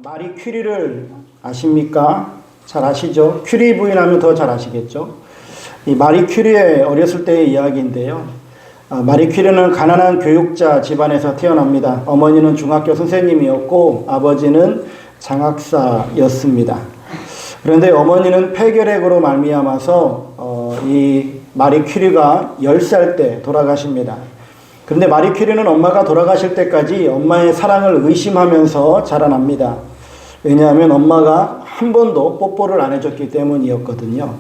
마리 큐리를 아십니까? 잘 아시죠? 큐리 부인 하면 더 잘 아시겠죠? 이 마리 큐리의 어렸을 때의 이야기인데요. 마리 큐리는 가난한 교육자 집안에서 태어납니다. 어머니는 중학교 선생님이었고 아버지는 장학사였습니다. 그런데 어머니는 폐결핵으로 말미암아서 이 마리 큐리가 10살 때 돌아가십니다. 그런데 마리 큐리는 엄마가 돌아가실 때까지 엄마의 사랑을 의심하면서 자라납니다. 왜냐하면 엄마가 한 번도 뽀뽀를 안 해줬기 때문이었거든요.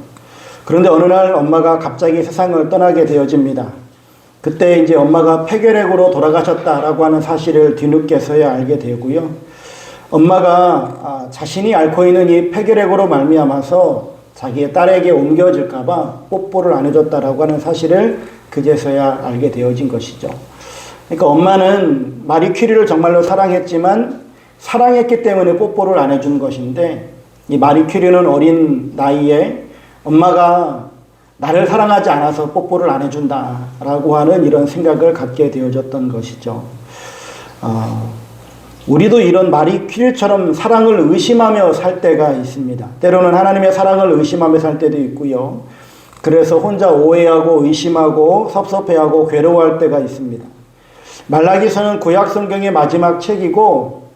그런데 어느 날 엄마가 갑자기 세상을 떠나게 되어집니다. 그때 이제 엄마가 폐결핵으로 돌아가셨다라고 하는 사실을 뒤늦게서야 알게 되고요. 엄마가 자신이 앓고 있는 이 폐결핵으로 말미암아서 자기의 딸에게 옮겨질까봐 뽀뽀를 안 해줬다라고 하는 사실을 그제서야 알게 되어진 것이죠. 그러니까 엄마는 마리 큐리를 정말로 사랑했지만 사랑했기 때문에 뽀뽀를 안 해준 것인데 이 마리 큐리는 어린 나이에 엄마가 나를 사랑하지 않아서 뽀뽀를 안 해준다라고 하는 이런 생각을 갖게 되어졌던 것이죠. 우리도 이런 마리 큐리처럼 사랑을 의심하며 살 때가 있습니다. 때로는 하나님의 사랑을 의심하며 살 때도 있고요. 그래서 혼자 오해하고 의심하고 섭섭해하고 괴로워할 때가 있습니다. 말라기서는 구약 성경의 마지막 책이고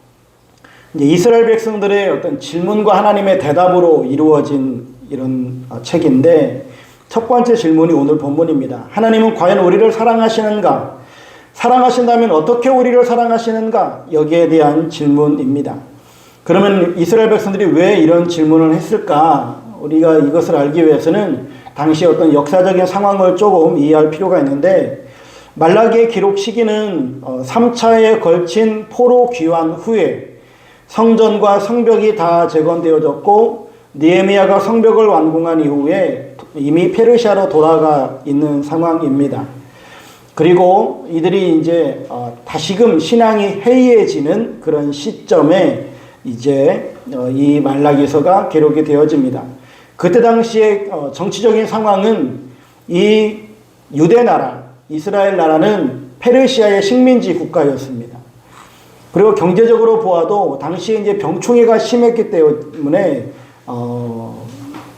이제 이스라엘 백성들의 어떤 질문과 하나님의 대답으로 이루어진 이런 책인데 첫 번째 질문이 오늘 본문입니다. 하나님은 과연 우리를 사랑하시는가? 사랑하신다면 어떻게 우리를 사랑하시는가? 여기에 대한 질문입니다. 그러면 이스라엘 백성들이 왜 이런 질문을 했을까? 우리가 이것을 알기 위해서는 당시 어떤 역사적인 상황을 조금 이해할 필요가 있는데 말라기의 기록 시기는 3차에 걸친 포로 귀환 후에 성전과 성벽이 다 재건되어졌고 느헤미야가 성벽을 완공한 이후에 이미 페르시아로 돌아가 있는 상황입니다. 그리고 이들이 이제 다시금 신앙이 해이해지는 그런 시점에 이제 이 말라기서가 기록이 되어집니다. 그때 당시의 정치적인 상황은 이 유대 나라, 이스라엘 나라는 페르시아의 식민지 국가였습니다. 그리고 경제적으로 보아도 당시에 이제 병충해가 심했기 때문에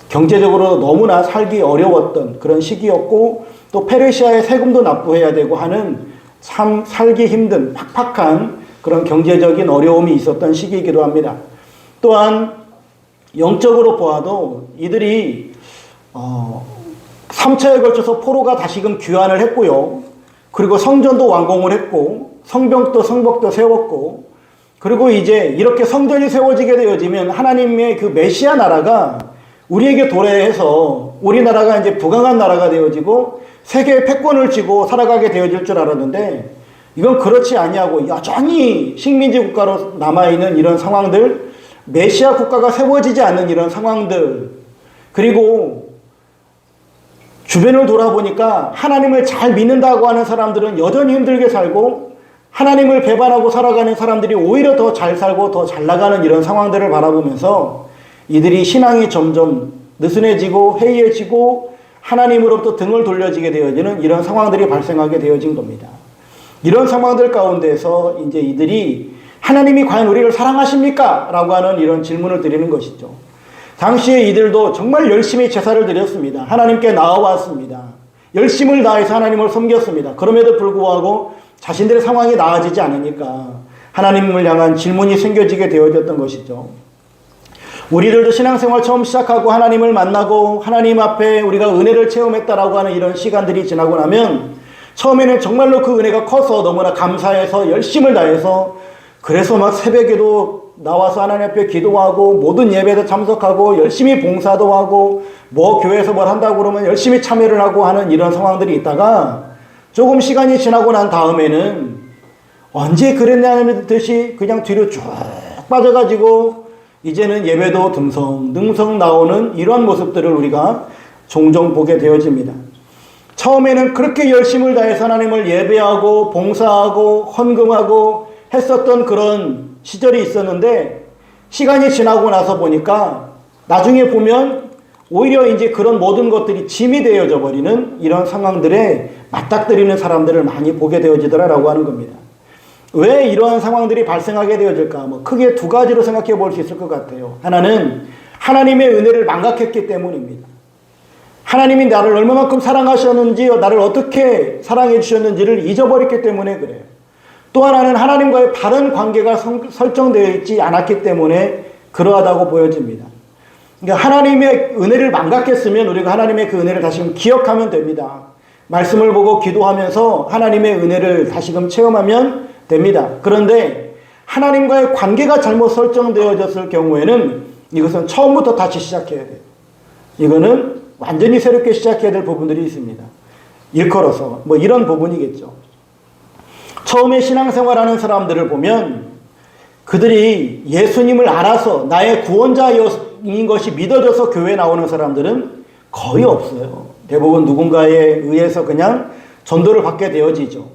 경제적으로 너무나 살기 어려웠던 그런 시기였고 또 페르시아의 세금도 납부해야 되고 하는 참 살기 힘든 팍팍한 그런 경제적인 어려움이 있었던 시기이기도 합니다. 또한 영적으로 보아도 이들이 3차에 걸쳐서 포로가 다시금 귀환을 했고요. 그리고 성전도 완공을 했고 성벽도 세웠고 그리고 이제 이렇게 성전이 세워지게 되어지면 하나님의 그 메시아 나라가 우리에게 도래해서 우리나라가 이제 부강한 나라가 되어지고 세계의 패권을 쥐고 살아가게 되어질 줄 알았는데 이건 그렇지 아니하고 여전히 식민지 국가로 남아있는 이런 상황들, 메시아 국가가 세워지지 않는 이런 상황들, 그리고 주변을 돌아보니까 하나님을 잘 믿는다고 하는 사람들은 여전히 힘들게 살고 하나님을 배반하고 살아가는 사람들이 오히려 더 잘 살고 더 잘 나가는 이런 상황들을 바라보면서 이들이 신앙이 점점 느슨해지고 해이해지고 하나님으로부터 등을 돌려지게 되어지는 이런 상황들이 발생하게 되어진 겁니다. 이런 상황들 가운데서 이제 이들이 하나님이 과연 우리를 사랑하십니까? 라고 하는 이런 질문을 드리는 것이죠. 당시에 이들도 정말 열심히 제사를 드렸습니다. 하나님께 나아왔습니다. 열심을 다해서 하나님을 섬겼습니다. 그럼에도 불구하고 자신들의 상황이 나아지지 않으니까 하나님을 향한 질문이 생겨지게 되어졌던 것이죠. 우리들도 신앙생활 처음 시작하고 하나님을 만나고 하나님 앞에 우리가 은혜를 체험했다라고 하는 이런 시간들이 지나고 나면 처음에는 정말로 그 은혜가 커서 너무나 감사해서 열심을 다해서 그래서 막 새벽에도 나와서 하나님 앞에 기도하고 모든 예배도 참석하고 열심히 봉사도 하고 뭐 교회에서 뭘 한다고 그러면 열심히 참여를 하고 하는 이런 상황들이 있다가 조금 시간이 지나고 난 다음에는 언제 그랬냐는 듯이 그냥 뒤로 쭉 빠져가지고 이제는 예배도 듬성듬성 나오는 이런 모습들을 우리가 종종 보게 되어집니다. 처음에는 그렇게 열심을 다해서 하나님을 예배하고 봉사하고 헌금하고 했었던 그런 시절이 있었는데 시간이 지나고 나서 보니까 나중에 보면 오히려 이제 그런 모든 것들이 짐이 되어져 버리는 이런 상황들에 맞닥뜨리는 사람들을 많이 보게 되어지더라라고 하는 겁니다. 왜 이러한 상황들이 발생하게 되어질까? 크게 두 가지로 생각해 볼 수 있을 것 같아요. 하나는 하나님의 은혜를 망각했기 때문입니다. 하나님이 나를 얼마만큼 사랑하셨는지, 나를 어떻게 사랑해 주셨는지를 잊어버렸기 때문에 그래요. 또 하나는 하나님과의 바른 관계가 설정되어 있지 않았기 때문에 그러하다고 보여집니다. 그러니까 하나님의 은혜를 망각했으면 우리가 하나님의 그 은혜를 다시금 기억하면 됩니다. 말씀을 보고 기도하면서 하나님의 은혜를 다시금 체험하면 됩니다. 그런데 하나님과의 관계가 잘못 설정되어졌을 경우에는 이것은 처음부터 다시 시작해야 돼요. 이거는 완전히 새롭게 시작해야 될 부분들이 있습니다. 일컬어서 이런 부분이겠죠. 처음에 신앙생활하는 사람들을 보면 그들이 예수님을 알아서 나의 구원자인 것이 믿어져서 교회에 나오는 사람들은 거의 없어요. 대부분 누군가에 의해서 그냥 전도를 받게 되어지죠.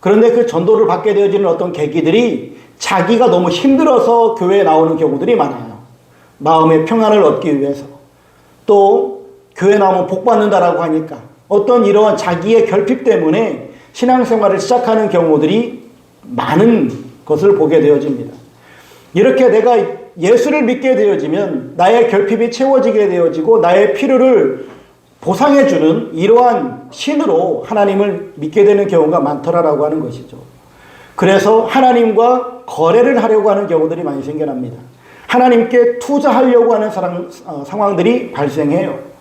그런데 그 전도를 받게 되어지는 어떤 계기들이 자기가 너무 힘들어서 교회에 나오는 경우들이 많아요. 마음의 평안을 얻기 위해서. 또 교회 나오면 복 받는다라고 하니까 어떤 이러한 자기의 결핍 때문에 신앙생활을 시작하는 경우들이 많은 것을 보게 되어집니다. 이렇게 내가 예수를 믿게 되어지면 나의 결핍이 채워지게 되어지고 나의 필요를 보상해주는 이러한 신으로 하나님을 믿게 되는 경우가 많더라라고 하는 것이죠. 그래서 하나님과 거래를 하려고 하는 경우들이 많이 생겨납니다. 하나님께 투자하려고 하는 상황들이 발생해요.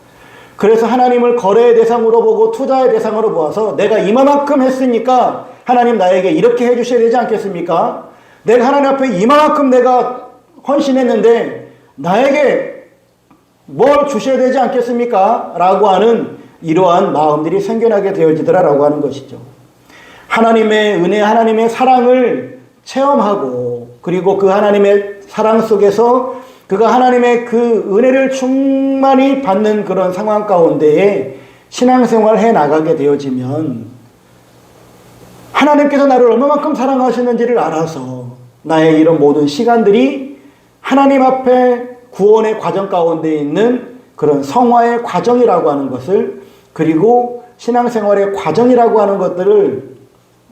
그래서 하나님을 거래의 대상으로 보고 투자의 대상으로 보아서 내가 이만큼 했으니까 하나님 나에게 이렇게 해주셔야 되지 않겠습니까? 내가 하나님 앞에 이만큼 내가 헌신했는데 나에게 뭘 주셔야 되지 않겠습니까? 라고 하는 이러한 마음들이 생겨나게 되어지더라라고 하는 것이죠. 하나님의 은혜, 하나님의 사랑을 체험하고 그리고 그 하나님의 사랑 속에서 그가 하나님의 그 은혜를 충만히 받는 그런 상황 가운데에 신앙생활을 해 나가게 되어지면 하나님께서 나를 얼마만큼 사랑하시는지를 알아서 나의 이런 모든 시간들이 하나님 앞에 구원의 과정 가운데 있는 그런 성화의 과정이라고 하는 것을 그리고 신앙생활의 과정이라고 하는 것들을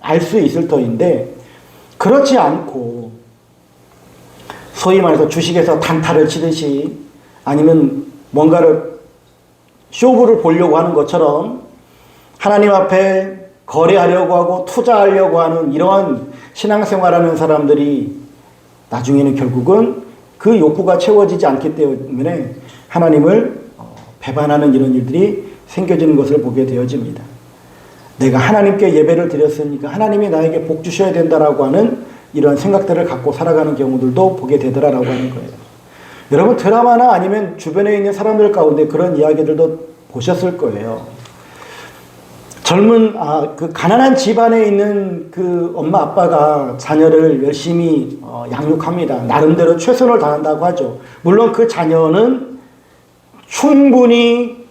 알 수 있을 터인데 그렇지 않고 소위 말해서 주식에서 단타를 치듯이 아니면 뭔가를 쇼부를 보려고 하는 것처럼 하나님 앞에 거래하려고 하고 투자하려고 하는 이러한 신앙생활하는 사람들이 나중에는 결국은 그 욕구가 채워지지 않기 때문에 하나님을 배반하는 이런 일들이 생겨지는 것을 보게 되어집니다. 내가 하나님께 예배를 드렸으니까 하나님이 나에게 복 주셔야 된다라고 하는 이런 생각들을 갖고 살아가는 경우들도 보게 되더라라고 하는 거예요. 여러분 드라마나 아니면 주변에 있는 사람들 가운데 그런 이야기들도 보셨을 거예요. 그 가난한 집안에 있는 그 엄마 아빠가 자녀를 열심히 양육합니다. 나름대로 최선을 다한다고 하죠. 물론 그 자녀는 충분히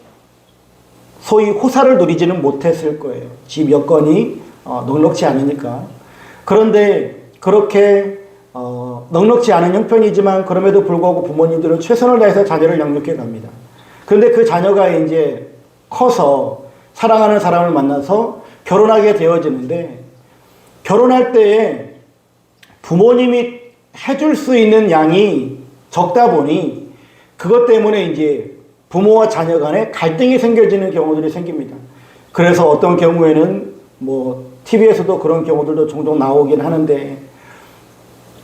소위 호사를 누리지는 못했을 거예요. 집 여건이 넉넉지 않으니까. 그런데 그렇게 넉넉지 않은 형편이지만 그럼에도 불구하고 부모님들은 최선을 다해서 자녀를 양육해 갑니다. 그런데 그 자녀가 이제 커서 사랑하는 사람을 만나서 결혼하게 되어지는데 결혼할 때에 부모님이 해줄 수 있는 양이 적다 보니 그것 때문에 이제 부모와 자녀 간에 갈등이 생겨지는 경우들이 생깁니다. 그래서 어떤 경우에는 TV에서도 그런 경우들도 종종 나오긴 하는데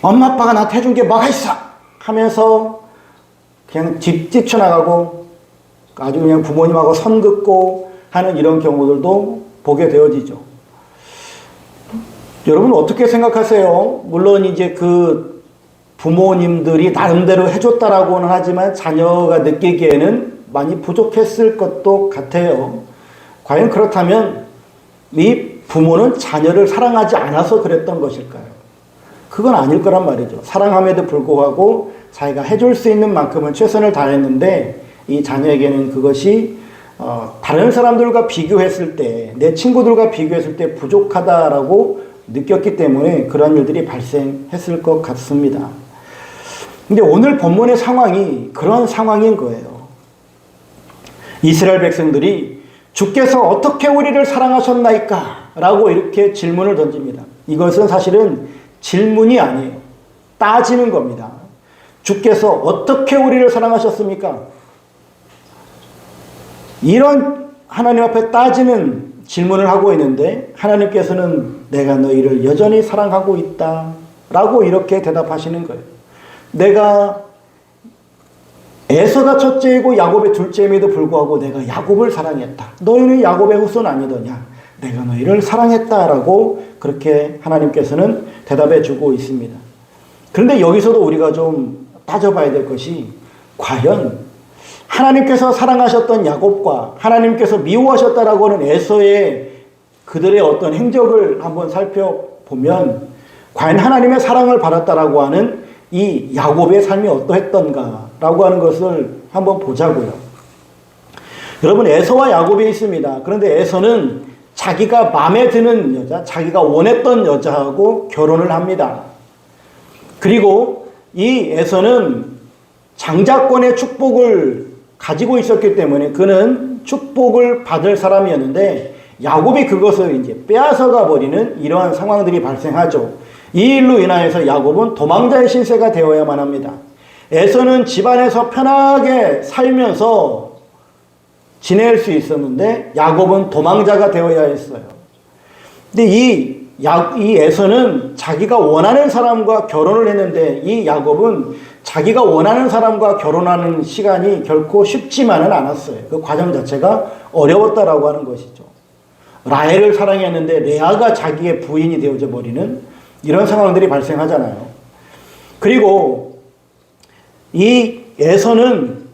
엄마 아빠가 나한테 해준 게 뭐가 있어? 하면서 그냥 뛰쳐나가고 아주 그냥 부모님하고 선 긋고 하는 이런 경우들도 보게 되어지죠. 여러분 어떻게 생각하세요? 물론 이제 그 부모님들이 나름대로 해줬다라고는 하지만 자녀가 느끼기에는 많이 부족했을 것도 같아요. 과연 그렇다면 이 부모는 자녀를 사랑하지 않아서 그랬던 것일까요? 그건 아닐 거란 말이죠. 사랑함에도 불구하고 자기가 해줄 수 있는 만큼은 최선을 다했는데 이 자녀에게는 그것이 다른 사람들과 비교했을 때, 내 친구들과 비교했을 때 부족하다라고 느꼈기 때문에 그런 일들이 발생했을 것 같습니다. 근데 오늘 본문의 상황이 그런 상황인 거예요. 이스라엘 백성들이 주께서 어떻게 우리를 사랑하셨나이까? 라고 이렇게 질문을 던집니다. 이것은 사실은 질문이 아니에요. 따지는 겁니다. 주께서 어떻게 우리를 사랑하셨습니까? 이런 하나님 앞에 따지는 질문을 하고 있는데 하나님께서는 내가 너희를 여전히 사랑하고 있다 라고 이렇게 대답하시는 거예요. 내가 에서가 첫째이고 야곱의 둘째임에도 불구하고 내가 야곱을 사랑했다. 너희는 야곱의 후손 아니더냐? 내가 너희를 사랑했다라고 그렇게 하나님께서는 대답해 주고 있습니다. 그런데 여기서도 우리가 좀 따져봐야 될 것이 과연 하나님께서 사랑하셨던 야곱과 하나님께서 미워하셨다라고 하는 에서의 그들의 어떤 행적을 한번 살펴보면 과연 하나님의 사랑을 받았다라고 하는 이 야곱의 삶이 어떠했던가라고 하는 것을 한번 보자고요. 여러분, 에서와 야곱이 있습니다. 그런데 에서는 자기가 마음에 드는 여자, 자기가 원했던 여자하고 결혼을 합니다. 그리고 이 에서는 장자권의 축복을 가지고 있었기 때문에 그는 축복을 받을 사람이었는데 야곱이 그것을 이제 빼앗아가 버리는 이러한 상황들이 발생하죠. 이 일로 인하여서 야곱은 도망자의 신세가 되어야만 합니다. 에서는 집안에서 편하게 살면서 지낼 수 있었는데 야곱은 도망자가 되어야 했어요. 근데 이 에서는 자기가 원하는 사람과 결혼을 했는데 이 야곱은 자기가 원하는 사람과 결혼하는 시간이 결코 쉽지만은 않았어요. 그 과정 자체가 어려웠다라고 하는 것이죠. 라헬을 사랑했는데 레아가 자기의 부인이 되어져 버리는 이런 상황들이 발생하잖아요. 그리고 이 에서는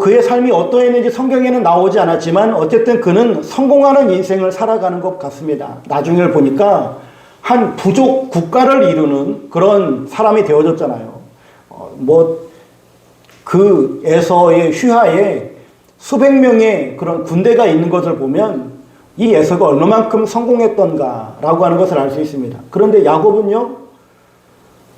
그의 삶이 어떠했는지 성경에는 나오지 않았지만 어쨌든 그는 성공하는 인생을 살아가는 것 같습니다. 나중에 보니까 한 부족 국가를 이루는 그런 사람이 되어졌잖아요. 그 에서의 휘하에 수백 명의 그런 군대가 있는 것을 보면 이 에서가 얼마만큼 성공했던가라고 하는 것을 알 수 있습니다. 그런데 야곱은요,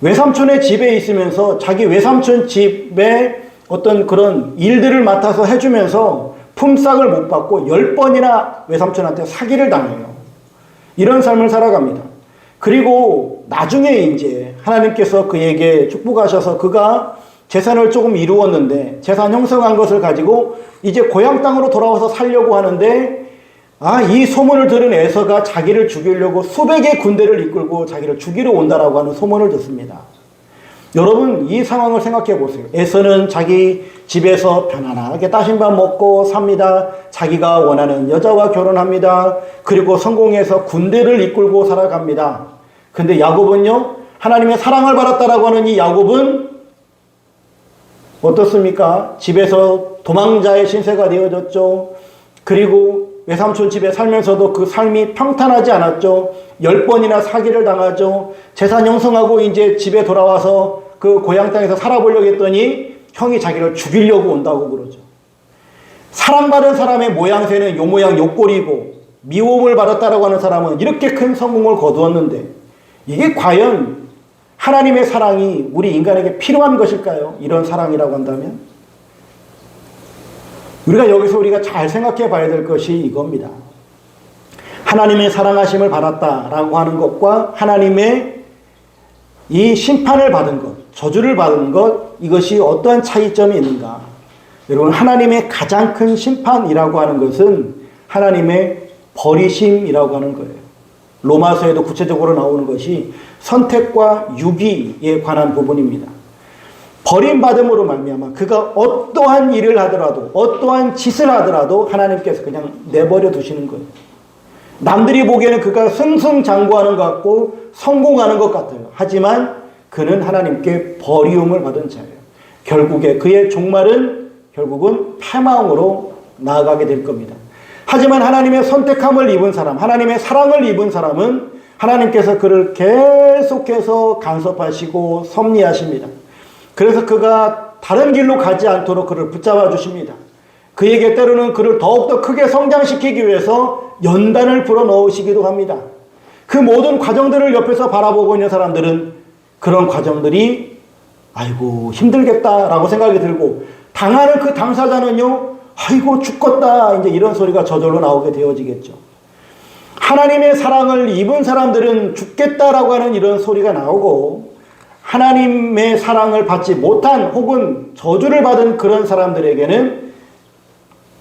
외삼촌의 집에 있으면서 자기 외삼촌 집에 어떤 그런 일들을 맡아서 해주면서 품삯을 못 받고 10번이나 외삼촌한테 사기를 당해요. 이런 삶을 살아갑니다. 그리고 나중에 이제 하나님께서 그에게 축복하셔서 그가 재산을 조금 이루었는데 재산 형성한 것을 가지고 이제 고향 땅으로 돌아와서 살려고 하는데 이 소문을 들은 에서가 자기를 죽이려고 수백의 군대를 이끌고 자기를 죽이러 온다라고 하는 소문을 듣습니다. 여러분, 이 상황을 생각해 보세요. 에서는 자기 집에서 편안하게 따신밥 먹고 삽니다. 자기가 원하는 여자와 결혼합니다. 그리고 성공해서 군대를 이끌고 살아갑니다. 근데 야곱은요, 하나님의 사랑을 받았다라고 하는 이 야곱은 어떻습니까? 집에서 도망자의 신세가 되어졌죠. 그리고 외삼촌 집에 살면서도 그 삶이 평탄하지 않았죠. 10번이나 사기를 당하죠. 재산 형성하고 이제 집에 돌아와서 그 고향 땅에서 살아보려고 했더니 형이 자기를 죽이려고 온다고 그러죠. 사랑받은 사람의 모양새는 요 모양 요 꼴이고 미움을 받았다라고 하는 사람은 이렇게 큰 성공을 거두었는데 이게 과연 하나님의 사랑이 우리 인간에게 필요한 것일까요? 이런 사랑이라고 한다면? 우리가 잘 생각해 봐야 될 것이 이겁니다. 하나님의 사랑하심을 받았다라고 하는 것과 하나님의 이 심판을 받은 것, 저주를 받은 것, 이것이 어떠한 차이점이 있는가? 여러분, 하나님의 가장 큰 심판이라고 하는 것은 하나님의 버리심이라고 하는 거예요. 로마서에도 구체적으로 나오는 것이 선택과 유기에 관한 부분입니다. 버림받음으로 말미암아 그가 어떠한 일을 하더라도 어떠한 짓을 하더라도 하나님께서 그냥 내버려 두시는 거예요. 남들이 보기에는 그가 승승장구하는 것 같고 성공하는 것 같아요. 하지만 그는 하나님께 버리움을 받은 자예요. 결국에 그의 종말은 결국은 패망으로 나아가게 될 겁니다. 하지만 하나님의 선택함을 입은 사람, 하나님의 사랑을 입은 사람은 하나님께서 그를 계속해서 간섭하시고 섭리하십니다. 그래서 그가 다른 길로 가지 않도록 그를 붙잡아 주십니다. 그에게 때로는 그를 더욱더 크게 성장시키기 위해서 연단을 불어넣으시기도 합니다. 그 모든 과정들을 옆에서 바라보고 있는 사람들은 그런 과정들이 아이고 힘들겠다라고 생각이 들고 당하는 그 당사자는요, 아이고 죽겠다 이제 이런 소리가 저절로 나오게 되어지겠죠. 하나님의 사랑을 입은 사람들은 죽겠다라고 하는 이런 소리가 나오고, 하나님의 사랑을 받지 못한 혹은 저주를 받은 그런 사람들에게는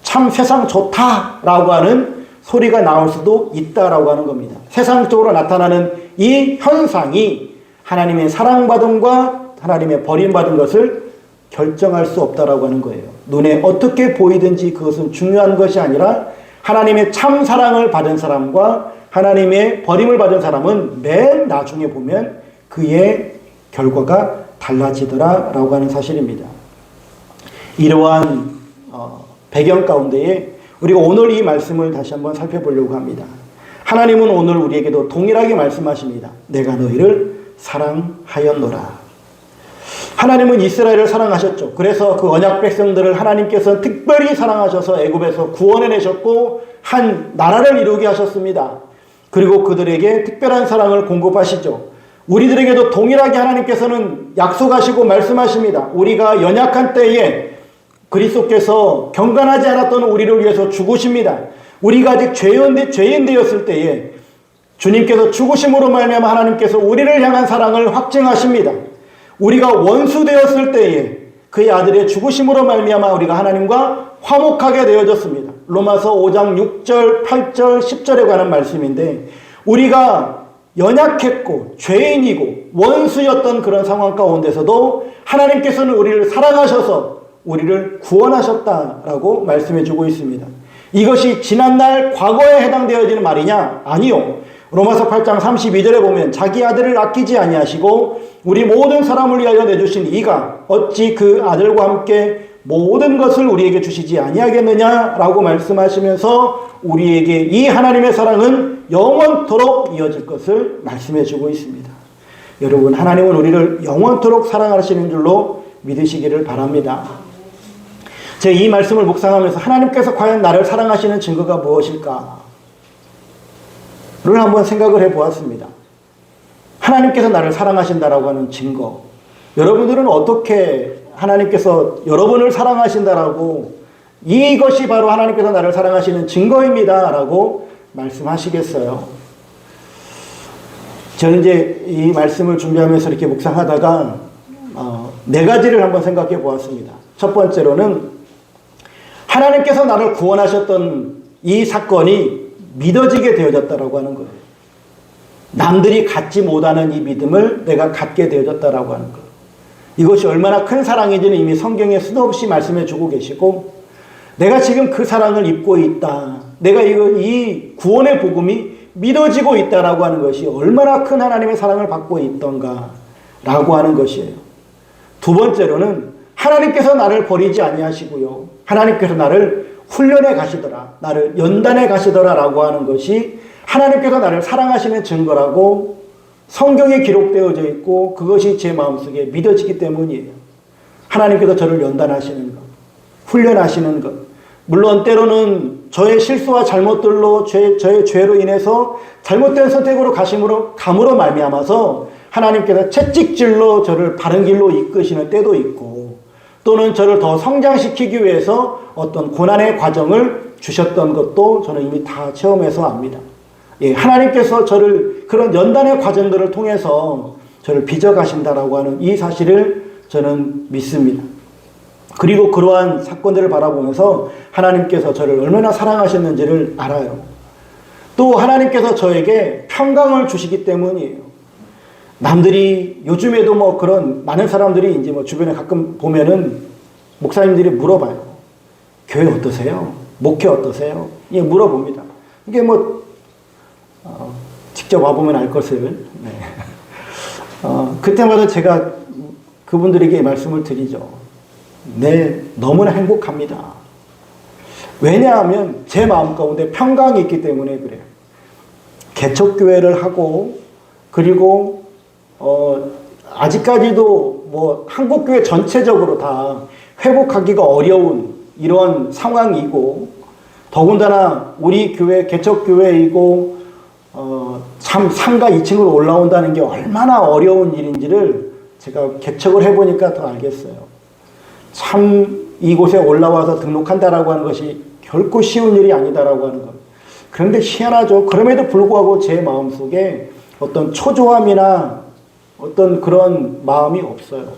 참 세상 좋다라고 하는 소리가 나올 수도 있다라고 하는 겁니다. 세상적으로 나타나는 이 현상이 하나님의 사랑받음과 하나님의 버림받은 것을 결정할 수 없다라고 하는 거예요. 눈에 어떻게 보이든지 그것은 중요한 것이 아니라 하나님의 참 사랑을 받은 사람과 하나님의 버림을 받은 사람은 맨 나중에 보면 그의 결과가 달라지더라라고 하는 사실입니다. 이러한 배경 가운데에 우리가 오늘 이 말씀을 다시 한번 살펴보려고 합니다. 하나님은 오늘 우리에게도 동일하게 말씀하십니다. 내가 너희를 사랑하였노라. 하나님은 이스라엘을 사랑하셨죠. 그래서 그 언약 백성들을 하나님께서 특별히 사랑하셔서 애굽에서 구원해내셨고 한 나라를 이루게 하셨습니다. 그리고 그들에게 특별한 사랑을 공급하시죠. 우리들에게도 동일하게 하나님께서는 약속하시고 말씀하십니다. 우리가 연약한 때에 그리스도께서 경건하지 않았던 우리를 위해서 죽으십니다. 우리가 아직 죄인 되었을 때에 주님께서 죽으심으로 말미암아 하나님께서 우리를 향한 사랑을 확증하십니다. 우리가 원수 되었을 때에 그의 아들의 죽으심으로 말미암아 우리가 하나님과 화목하게 되어졌습니다. 로마서 5장 6절, 8절, 10절에 관한 말씀인데, 우리가 연약했고 죄인이고 원수였던 그런 상황 가운데서도 하나님께서는 우리를 사랑하셔서 우리를 구원하셨다라고 말씀해 주고 있습니다. 이것이 지난날 과거에 해당되어지는 말이냐? 아니요. 로마서 8장 32절에 보면 자기 아들을 아끼지 아니하시고 우리 모든 사람을 위하여 내주신 이가 어찌 그 아들과 함께 모든 것을 우리에게 주시지 아니하겠느냐라고 말씀하시면서 우리에게 이 하나님의 사랑은 영원토록 이어질 것을 말씀해 주고 있습니다. 여러분, 하나님은 우리를 영원토록 사랑하시는 줄로 믿으시기를 바랍니다. 제가 이 말씀을 묵상하면서 하나님께서 과연 나를 사랑하시는 증거가 무엇일까? 를 한번 생각을 해보았습니다. 하나님께서 나를 사랑하신다라고 하는 증거. 여러분들은 어떻게 하나님께서 여러분을 사랑하신다라고, 이것이 바로 하나님께서 나를 사랑하시는 증거입니다 라고 말씀하시겠어요? 저는 이제 이 말씀을 준비하면서 이렇게 묵상하다가 네 가지를 한번 생각해 보았습니다. 첫 번째로는 하나님께서 나를 구원하셨던 이 사건이 믿어지게 되어졌다라고 하는 거예요. 남들이 갖지 못하는 이 믿음을 내가 갖게 되어졌다라고 하는 거예요. 이것이 얼마나 큰 사랑인지는 이미 성경에 수도 없이 말씀해 주고 계시고, 내가 지금 그 사랑을 입고 있다, 내가 이 구원의 복음이 믿어지고 있다라고 하는 것이 얼마나 큰 하나님의 사랑을 받고 있던가 라고 하는 것이에요. 두 번째로는 하나님께서 나를 버리지 아니하시고요, 하나님께서 나를 훈련해 가시더라, 나를 연단해 가시더라 라고 하는 것이 하나님께서 나를 사랑하시는 증거라고 성경에 기록되어져 있고, 그것이 제 마음속에 믿어지기 때문이에요. 하나님께서 저를 연단하시는 것, 훈련하시는 것. 물론 때로는 저의 실수와 잘못들로 저의 죄로 인해서 잘못된 선택으로 감으로 말미암아서 하나님께서 채찍질로 저를 바른 길로 이끄시는 때도 있고, 또는 저를 더 성장시키기 위해서 어떤 고난의 과정을 주셨던 것도 저는 이미 다 체험해서 압니다. 예, 하나님께서 저를 그런 연단의 과정들을 통해서 저를 빚어가신다라고 하는 이 사실을 저는 믿습니다. 그리고 그러한 사건들을 바라보면서 하나님께서 저를 얼마나 사랑하셨는지를 알아요. 또 하나님께서 저에게 평강을 주시기 때문이에요. 남들이 요즘에도 뭐 그런 많은 사람들이 이제 뭐 주변에 가끔 보면은 목사님들이 물어봐요. 교회 어떠세요? 목회 어떠세요? 예, 물어봅니다. 이게 뭐 직접 와보면 알 것을. 네. 그때마다 제가 그분들에게 말씀을 드리죠. 네, 너무나 행복합니다. 왜냐하면 제 마음 가운데 평강이 있기 때문에 그래요. 개척교회를 하고, 그리고 아직까지도 뭐 한국교회 전체적으로 다 회복하기가 어려운 이런 상황이고, 더군다나 우리 교회 개척교회이고 참 상가 2층으로 올라온다는 게 얼마나 어려운 일인지를 제가 개척을 해보니까 더 알겠어요. 참 이곳에 올라와서 등록한다라고 하는 것이 결코 쉬운 일이 아니다라고 하는 것. 그런데 희한하죠. 그럼에도 불구하고 제 마음속에 어떤 초조함이나 어떤 그런 마음이 없어요.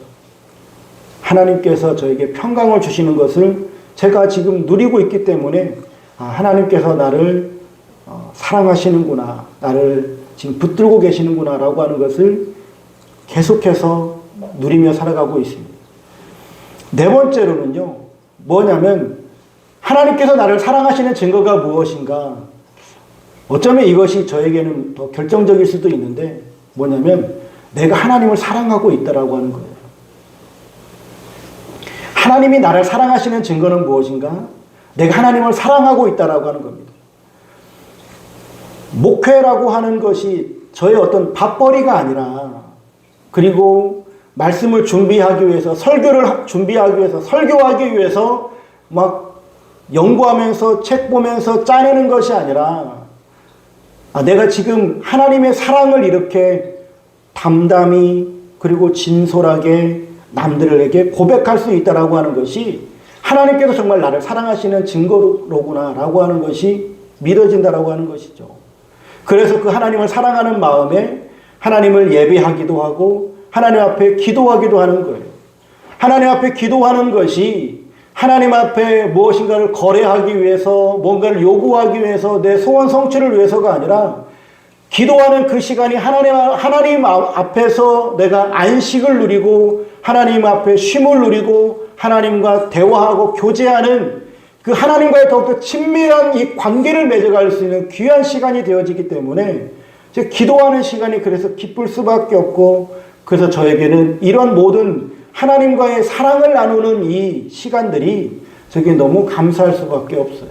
하나님께서 저에게 평강을 주시는 것을 제가 지금 누리고 있기 때문에 하나님께서 나를 사랑하시는구나, 나를 지금 붙들고 계시는구나 라고 하는 것을 계속해서 누리며 살아가고 있습니다. 네 번째로는요, 뭐냐면 하나님께서 나를 사랑하시는 증거가 무엇인가? 어쩌면 이것이 저에게는 더 결정적일 수도 있는데 뭐냐면 내가 하나님을 사랑하고 있다라고 하는 거예요. 하나님이 나를 사랑하시는 증거는 무엇인가? 내가 하나님을 사랑하고 있다라고 하는 겁니다. 목회라고 하는 것이 저의 어떤 밥벌이가 아니라, 그리고 말씀을 준비하기 위해서, 설교를 준비하기 위해서, 설교하기 위해서 막 연구하면서 책 보면서 짜내는 것이 아니라, 내가 지금 하나님의 사랑을 이렇게 담담히 그리고 진솔하게 남들에게 고백할 수 있다라고 하는 것이 하나님께서 정말 나를 사랑하시는 증거로구나 라고 하는 것이 믿어진다라고 하는 것이죠. 그래서 그 하나님을 사랑하는 마음에 하나님을 예배하기도 하고 하나님 앞에 기도하기도 하는 거예요. 하나님 앞에 기도하는 것이 하나님 앞에 무엇인가를 거래하기 위해서, 뭔가를 요구하기 위해서, 내 소원 성취를 위해서가 아니라, 기도하는 그 시간이 하나님 앞에서 내가 안식을 누리고 하나님 앞에 쉼을 누리고 하나님과 대화하고 교제하는 그 하나님과의 더욱더 친밀한 이 관계를 맺어갈 수 있는 귀한 시간이 되어지기 때문에 기도하는 시간이 그래서 기쁠 수밖에 없고, 그래서 저에게는 이런 모든 하나님과의 사랑을 나누는 이 시간들이 저게 너무 감사할 수밖에 없어요.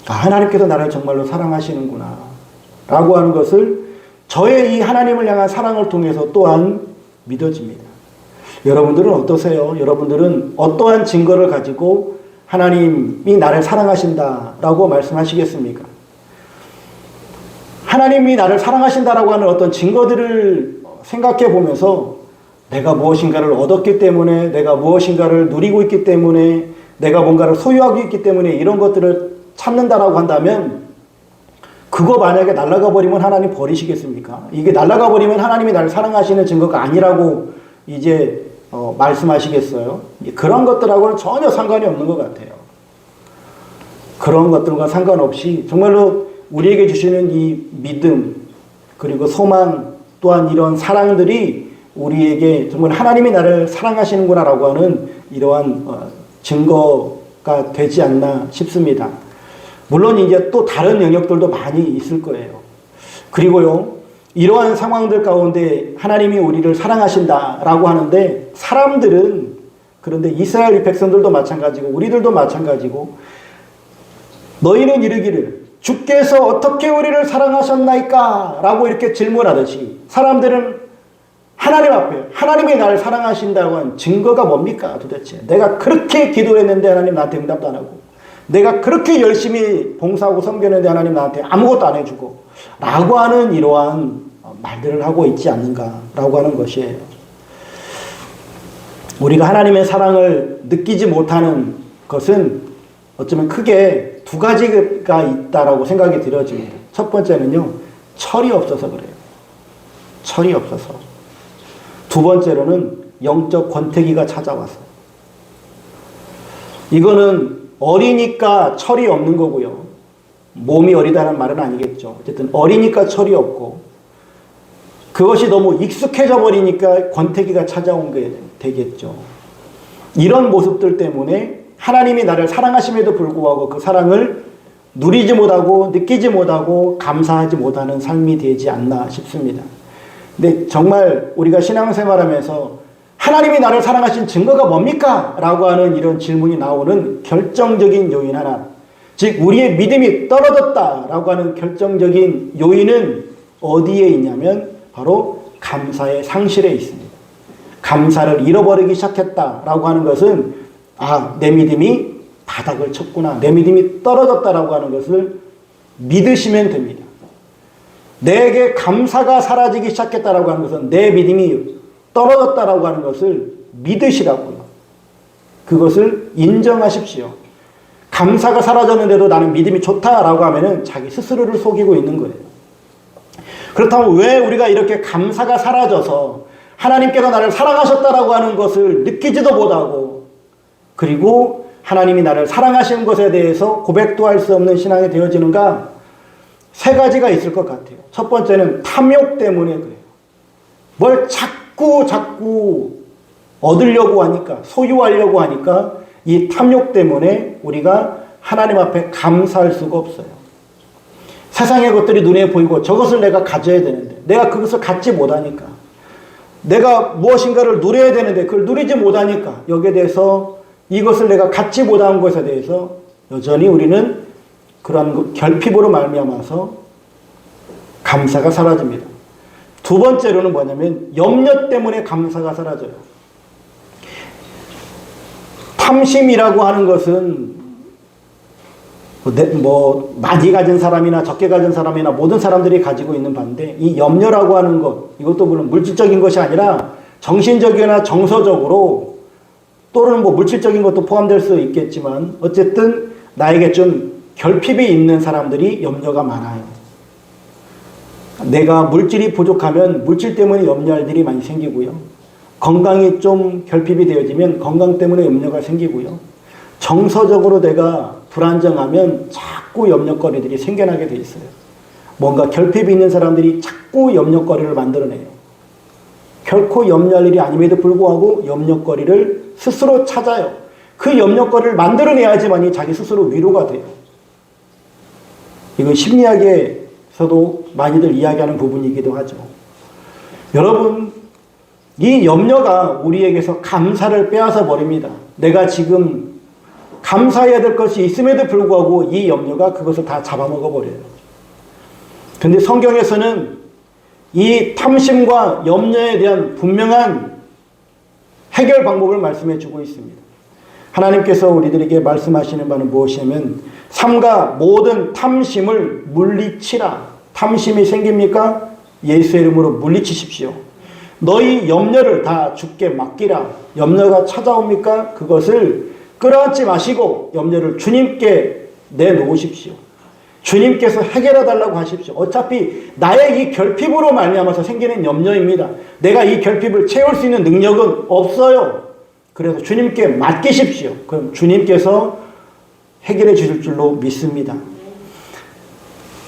하나님께서 나를 정말로 사랑하시는구나 라고 하는 것을 저의 이 하나님을 향한 사랑을 통해서 또한 믿어집니다. 여러분들은 어떠세요? 여러분들은 어떠한 증거를 가지고 하나님이 나를 사랑하신다라고 말씀하시겠습니까? 하나님이 나를 사랑하신다라고 하는 어떤 증거들을 생각해 보면서 내가 무엇인가를 얻었기 때문에, 내가 무엇인가를 누리고 있기 때문에, 내가 뭔가를 소유하고 있기 때문에 이런 것들을 찾는다라고 한다면, 그거 만약에 날아가 버리면 하나님 버리시겠습니까? 이게 날아가 버리면 하나님이 나를 사랑하시는 증거가 아니라고 이제 말씀하시겠어요? 그런 것들하고는 전혀 상관이 없는 것 같아요. 그런 것들과 상관없이 정말로 우리에게 주시는 이 믿음, 그리고 소망, 또한 이런 사랑들이 우리에게 정말 하나님이 나를 사랑하시는구나 라고 하는 이러한 증거가 되지 않나 싶습니다. 물론 이제 또 다른 영역들도 많이 있을 거예요. 그리고요, 이러한 상황들 가운데 하나님이 우리를 사랑하신다라고 하는데, 사람들은, 그런데 이스라엘 백성들도 마찬가지고 우리들도 마찬가지고, 너희는 이르기를 주께서 어떻게 우리를 사랑하셨나이까? 라고 이렇게 질문하듯이, 사람들은 하나님 앞에 하나님이 나를 사랑하신다고 한 증거가 뭡니까 도대체? 내가 그렇게 기도했는데 하나님 나한테 응답도 안 하고, 내가 그렇게 열심히 봉사하고 섬겼는데 하나님 나한테 아무것도 안 해주고 라고 하는 이러한 말들을 하고 있지 않는가라고 하는 것이에요. 우리가 하나님의 사랑을 느끼지 못하는 것은 어쩌면 크게 두 가지가 있다라고 생각이 들어집니다. 첫 번째는요, 철이 없어서 그래요. 철이 없어서. 두 번째로는 영적 권태기가 찾아와서. 이거는 어리니까 철이 없는 거고요. 몸이 어리다는 말은 아니겠죠. 어쨌든 어리니까 철이 없고, 그것이 너무 익숙해져 버리니까 권태기가 찾아온 게 되겠죠. 이런 모습들 때문에 하나님이 나를 사랑하심에도 불구하고 그 사랑을 누리지 못하고 느끼지 못하고 감사하지 못하는 삶이 되지 않나 싶습니다. 근데 정말 우리가 신앙생활하면서 하나님이 나를 사랑하신 증거가 뭡니까? 라고 하는 이런 질문이 나오는 결정적인 요인 하나, 즉 우리의 믿음이 떨어졌다라고 하는 결정적인 요인은 어디에 있냐면 바로 감사의 상실에 있습니다. 감사를 잃어버리기 시작했다라고 하는 것은 내 믿음이 바닥을 쳤구나, 내 믿음이 떨어졌다라고 하는 것을 믿으시면 됩니다. 내게 감사가 사라지기 시작했다라고 하는 것은 내 믿음이 떨어졌다라고 하는 것을 믿으시라고요. 그것을 인정하십시오. 감사가 사라졌는데도 나는 믿음이 좋다라고 하면은 자기 스스로를 속이고 있는 거예요. 그렇다면 왜 우리가 이렇게 감사가 사라져서 하나님께서 나를 사랑하셨다라고 하는 것을 느끼지도 못하고, 그리고 하나님이 나를 사랑하시는 것에 대해서 고백도 할 수 없는 신앙이 되어지는가? 세 가지가 있을 것 같아요. 첫 번째는 탐욕 때문에 그래요. 뭘 자꾸 얻으려고 하니까, 소유하려고 하니까 이 탐욕 때문에 우리가 하나님 앞에 감사할 수가 없어요. 세상의 것들이 눈에 보이고 저것을 내가 가져야 되는데 내가 그것을 갖지 못하니까, 내가 무엇인가를 누려야 되는데 그걸 누리지 못하니까, 여기에 대해서 이것을 내가 갖지 못한 것에 대해서 여전히 우리는 그러한 결핍으로 말미암아서 감사가 사라집니다. 두 번째로는 뭐냐면 염려 때문에 감사가 사라져요. 탐심이라고 하는 것은 많이 가진 사람이나 적게 가진 사람이나 모든 사람들이 가지고 있는 바인데, 이 염려라고 하는 것, 이것도 물론 물질적인 것이 아니라 정신적이나 정서적으로, 또는 물질적인 것도 포함될 수 있겠지만 어쨌든 나에게 좀 결핍이 있는 사람들이 염려가 많아요. 내가 물질이 부족하면 물질 때문에 염려할 일이 많이 생기고요. 건강이 좀 결핍이 되어지면 건강 때문에 염려가 생기고요. 정서적으로 내가 불안정하면 자꾸 염려거리들이 생겨나게 돼 있어요. 뭔가 결핍이 있는 사람들이 자꾸 염려거리를 만들어내요. 결코 염려할 일이 아님에도 불구하고 염려거리를 스스로 찾아요. 그 염려거리를 만들어내야지만이 자기 스스로 위로가 돼요. 이건 심리학에서도 많이들 이야기하는 부분이기도 하죠. 여러분, 이 염려가 우리에게서 감사를 빼앗아 버립니다. 내가 지금 감사해야 될 것이 있음에도 불구하고 이 염려가 그것을 다 잡아먹어 버려요. 그런데 성경에서는 이 탐심과 염려에 대한 분명한 해결 방법을 말씀해 주고 있습니다. 하나님께서 우리들에게 말씀하시는 바는 무엇이냐면, 삼가 모든 탐심을 물리치라. 탐심이 생깁니까? 예수의 이름으로 물리치십시오. 너희 염려를 다 주께 맡기라. 염려가 찾아옵니까? 그것을 끌어안지 마시고 염려를 주님께 내놓으십시오. 주님께서 해결해 달라고 하십시오. 어차피 나의 이 결핍으로 말미암아서 생기는 염려입니다. 내가 이 결핍을 채울 수 있는 능력은 없어요. 그래서 주님께 맡기십시오. 그럼 주님께서 해결해 주실 줄로 믿습니다.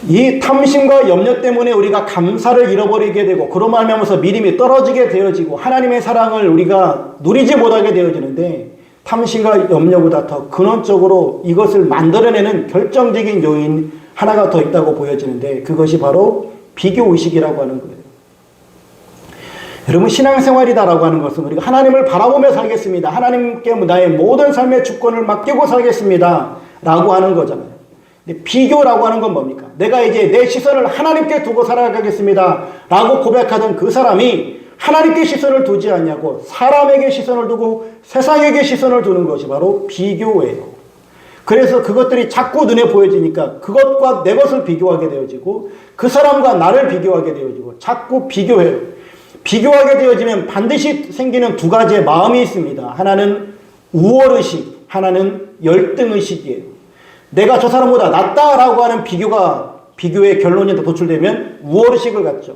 이 탐심과 염려 때문에 우리가 감사를 잃어버리게 되고, 그로 말미암아서 믿음이 떨어지게 되어지고 하나님의 사랑을 우리가 누리지 못하게 되어지는데, 탐심과 염려보다 더 근원적으로 이것을 만들어내는 결정적인 요인 하나가 더 있다고 보여지는데, 그것이 바로 비교의식이라고 하는 거예요. 여러분, 신앙생활이다라고 하는 것은 우리가 하나님을 바라보며 살겠습니다, 하나님께 나의 모든 삶의 주권을 맡기고 살겠습니다 라고 하는 거잖아요. 근데 비교라고 하는 건 뭡니까? 내가 이제 내 시선을 하나님께 두고 살아가겠습니다 라고 고백하던 그 사람이 하나님께 시선을 두지 않냐고 사람에게 시선을 두고 세상에게 시선을 두는 것이 바로 비교예요. 그래서 그것들이 자꾸 눈에 보여지니까 그것과 내 것을 비교하게 되어지고, 그 사람과 나를 비교하게 되어지고 자꾸 비교해요. 비교하게 되어지면 반드시 생기는 두 가지의 마음이 있습니다. 하나는 우월의식, 하나는 열등의식이에요. 내가 저 사람보다 낫다라고 하는 비교의 결론이 도출되면 우월의식을 갖죠.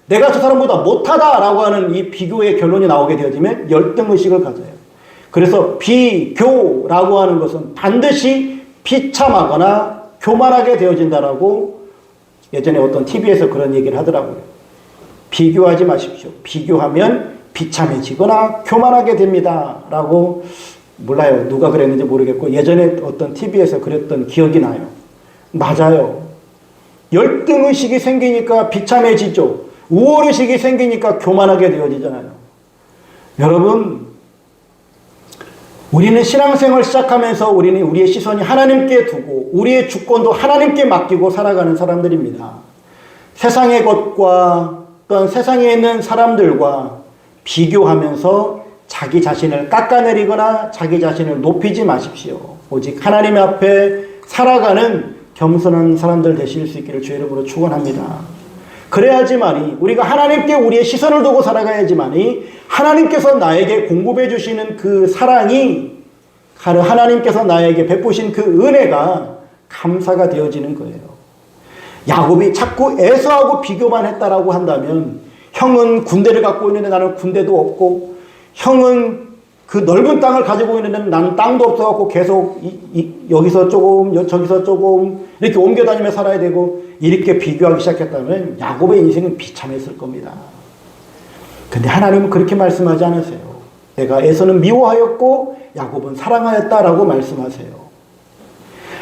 내가 저 사람보다 못하다라고 하는 이 비교의 결론이 나오게 되어지면 열등의식을 가져요. 그래서 비교라고 하는 것은 반드시 비참하거나 교만하게 되어진다라고 예전에 어떤 TV에서 그런 얘기를 하더라고요. 비교하지 마십시오. 비교하면 비참해지거나 교만하게 됩니다 라고, 몰라요, 누가 그랬는지 모르겠고 예전에 어떤 TV에서 그랬던 기억이 나요. 맞아요. 열등의식이 생기니까 비참해지죠. 우월의식이 생기니까 교만하게 되어지잖아요. 여러분, 우리는 신앙생활 시작하면서 우리는 우리의 시선이 하나님께 두고 우리의 주권도 하나님께 맡기고 살아가는 사람들입니다. 세상의 것과 또한 세상에 있는 사람들과 비교하면서 자기 자신을 깎아내리거나 자기 자신을 높이지 마십시오. 오직 하나님 앞에 살아가는 겸손한 사람들 되실 수 있기를 주의 이름으로 축원합니다. 그래야지만이 우리가 하나님께 우리의 시선을 두고 살아가야지만이 하나님께서 나에게 공급해 주시는 그 사랑이 하나님께서 나에게 베푸신 그 은혜가 감사가 되어지는 거예요. 야곱이 자꾸 에서하고 비교만 했다라고 한다면, 형은 군대를 갖고 있는데 나는 군대도 없고, 형은 그 넓은 땅을 가지고 있는데 나는 땅도 없어갖고 계속 여기서 조금 저기서 조금 이렇게 옮겨다니며 살아야 되고, 이렇게 비교하기 시작했다면 야곱의 인생은 비참했을 겁니다. 근데 하나님은 그렇게 말씀하지 않으세요. 내가 에서는 미워하였고 야곱은 사랑하였다라고 말씀하세요.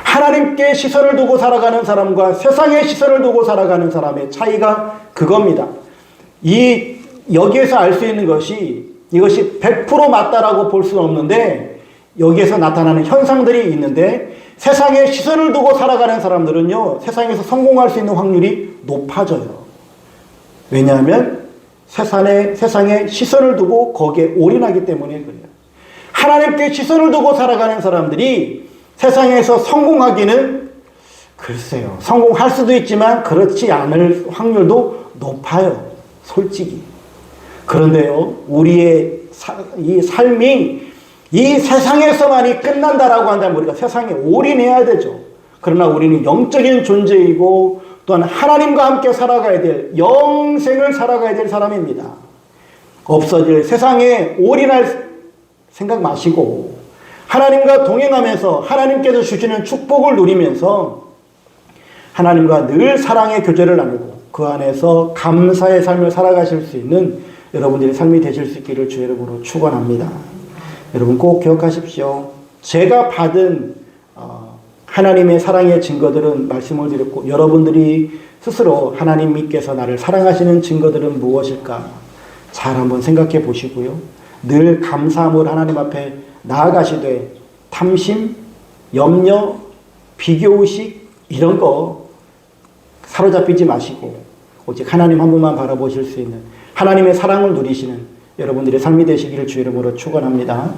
하나님께 시선을 두고 살아가는 사람과 세상에 시선을 두고 살아가는 사람의 차이가 그겁니다. 여기에서 알 수 있는 것이, 이것이 100% 맞다라고 볼 수는 없는데, 여기에서 나타나는 현상들이 있는데, 세상에 시선을 두고 살아가는 사람들은요, 세상에서 성공할 수 있는 확률이 높아져요. 왜냐하면 세상에 시선을 두고 거기에 올인하기 때문에 그래요. 하나님께 시선을 두고 살아가는 사람들이 세상에서 성공하기는, 글쎄요, 성공할 수도 있지만 그렇지 않을 확률도 높아요, 솔직히. 그런데요, 우리의 이 삶이 이 세상에서만이 끝난다라고 한다면 우리가 세상에 올인해야 되죠. 그러나 우리는 영적인 존재이고 또한 하나님과 함께 살아가야 될, 영생을 살아가야 될 사람입니다. 없어질 세상에 올인할 생각 마시고 하나님과 동행하면서 하나님께서 주시는 축복을 누리면서 하나님과 늘 사랑의 교제를 나누고 그 안에서 감사의 삶을 살아가실 수 있는 여러분들의 삶이 되실 수 있기를 주의 이름으로 축원합니다. 여러분 꼭 기억하십시오. 제가 받은 하나님의 사랑의 증거들은 말씀을 드렸고, 여러분들이 스스로 하나님께서 나를 사랑하시는 증거들은 무엇일까 잘 한번 생각해 보시고요. 늘 감사함으로 하나님 앞에 나아가시되 탐심, 염려, 비교의식 이런 거 사로잡히지 마시고 오직 하나님 한 분만 바라보실 수 있는 하나님의 사랑을 누리시는 여러분들의 삶이 되시기를 주의 이름으로 축원합니다.